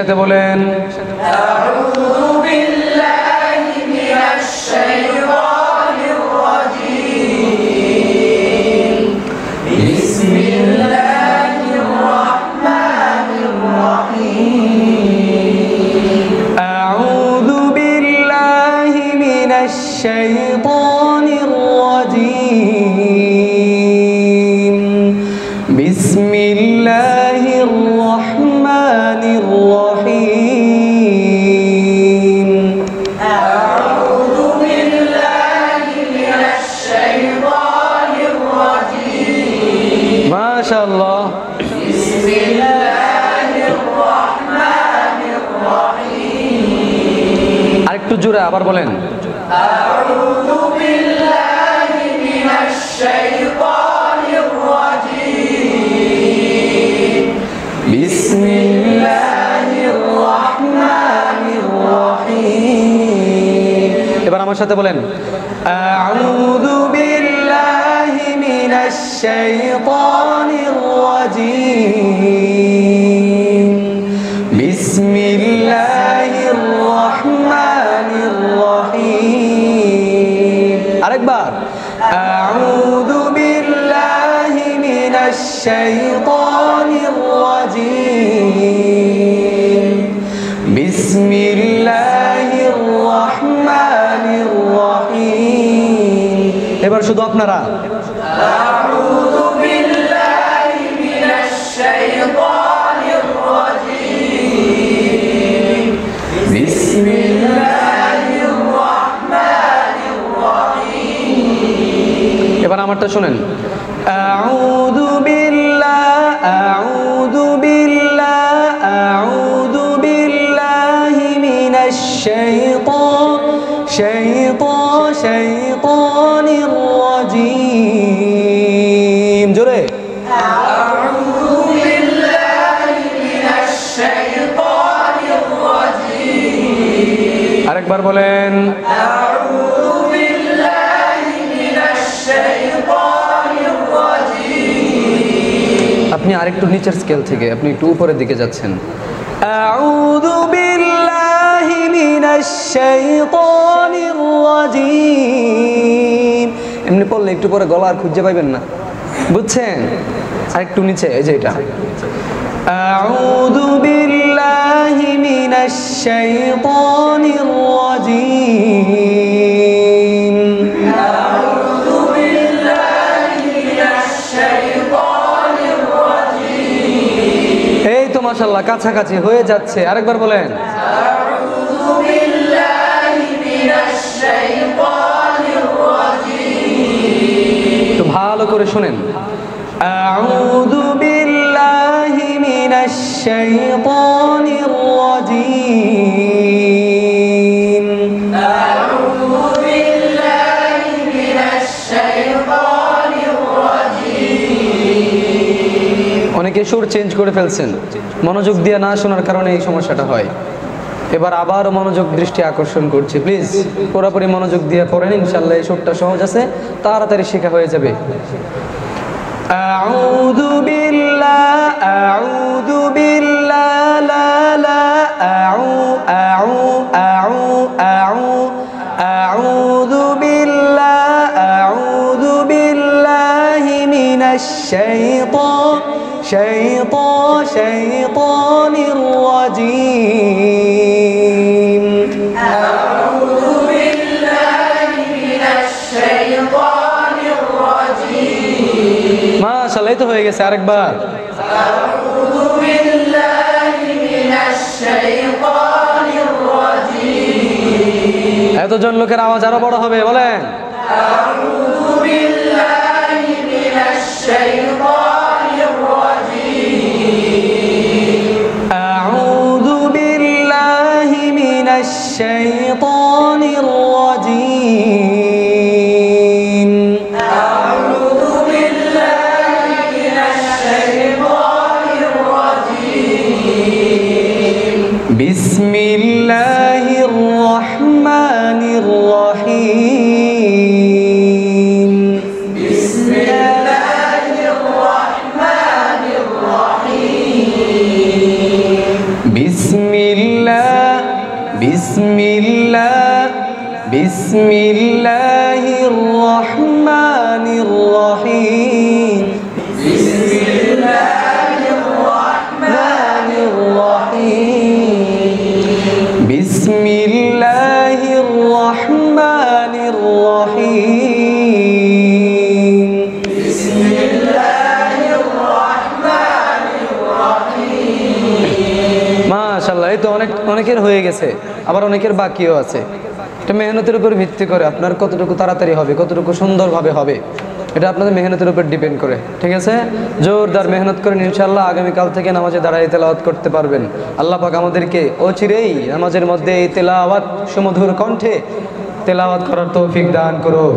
সাথে বলেন আউযু বিল্লাহি মিনাশ শাইতানির রাজীম বিসমিল্লাহির রাহমানির রহিম আউযু বিল্লাহি মিনাশ শাইতানির রাজীম বিসমিল্লাহির রাহমানির রহিম আউযু বিল্লাহি মিনাশ শাইতানির রাজীম মাশাআল্লাহ বিসমিল্লাহির রাহমানির রহিম আরেকটু জোরে আবার বলেন আউযু বিল্লাহি মিনাশ শাইতানির রাজীম বিসমিল্লাহির রাহমানির রহিম এবার আমার সাথে বলেন আউযু বিল্লাহি মিনাশ শাইতানির রাজীম বিসমিল্লাহির রাহমানির রহিম আরেকবার আউযু বিল্লাহি মিনাশ শাইতানির রাজীম বিসমিল্লাহির রাহমানির রহিম এবার শুধু আপনারা আউযু বিল্লাহি মিনাশ শাইতানির রাজীম বিসমিল্লাহির রাহমানির রহিম এবার আমারটা শুনেন আউযু বিল্লাহি মিনাশ শাইতানির রাজীম জোরে আউযু বিল্লাহি মিনাশ শাইতানির রাজীম আরেকবার বলেন আউযু বিল্লাহি মিনাশ শাইতানির রাজীম আপনি আরেকটু নিচের স্কেল থেকে আপনি একটু উপরের দিকে যাচ্ছেন আউযু বিল্লাহি মিনাশ শাইতানির রাজীম এমনি পড়লে একটু পরে গলা আর খুঁজে পাইবেন না বুঝছেন আরেকটু নিচে এই যে এটা আউযু বিল্লাহি মিনাশ শাইতানির রাজীম আউযু বিল্লাহি মিনাশ শাইতানির রাজীম এই তো মাশাআল্লাহ কাছাকাছি হয়ে যাচ্ছে আরেকবার বলেন আউযু বিল্লাহি মিনাশ শাইতানির রাজীম একটু ভালো করে শুনেন আউযু বিল্লাহি মিনাশ শাইতানির রাজীম আউযু বিল্লাহি মিনাশ শাইতানির রাজীম অনেকে সুর চেঞ্জ করে ফেলছেন মনোযোগ দিয়ে না শোনার কারণে এই সমস্যাটা হয় এবার আবার মনোযোগ দৃষ্টি আকর্ষণ করছি প্লিজ পুরোপুরি মনোযোগ দিয়ে পড়েন ইনশাআল্লাহ এই সুরটা সহজ আছে তাড়াতাড়ি শেখা হয়ে যাবে আউযু বিল্লাহি লা লা আউযু বিল্লাহি মিনাশ শাইতানির রাজীম আউযু বিল্লাহি মিনাশ শাইতানির রাজীম মাশাআল্লাহ এই তো হয়ে গেছে আরেকবার আউযু বিল্লাহি মিনাশ শাইতানির রাজীম এতজন লোকের আওয়াজ আরো বড় হবে বলেন আউযু বিল্লাহি মিনাশ শাইতানির রাজীম আউযু বিল্লাহি মিনাশ শাইতানির রাজীম আউযু বিল্লাহি মিনাশ শাইতানির রাজীম বিসমিল্লাহির রাহমানির রহিম বিসমিল্লাহির বিসমিল্লাহির রহমানির রহিম বিসমিল্লাহির রহমানির রহিম বিসমিল্লাহির রহমানির রহিম বিসমিল্লাহির রহমানির রহিম। মাশাআল্লাহ, এই তো অনেকের হয়ে গেছে, আবার অনেকের বাকিও আছে। এটা মেহনতের উপর ভিত্তি করে আপনার কতটুকু তাড়াতাড়ি হবে, কতটুকু সুন্দরভাবে হবে, এটা আপনাদের মেহনতের উপর ডিপেন্ড করে। ঠিক আছে, জোরদার মেহনত করেন, ইনশাআল্লাহ আগামীকাল থেকে নামাজে দাঁড়ায় তেলাওয়াত করতে পারবেন। আল্লাহ পাক আমাদেরকে অচিরেই নামাজের মধ্যে এই তেলাওয়াত সুমধুর কণ্ঠে তেলাওয়াত করার তৌফিক দান করুন।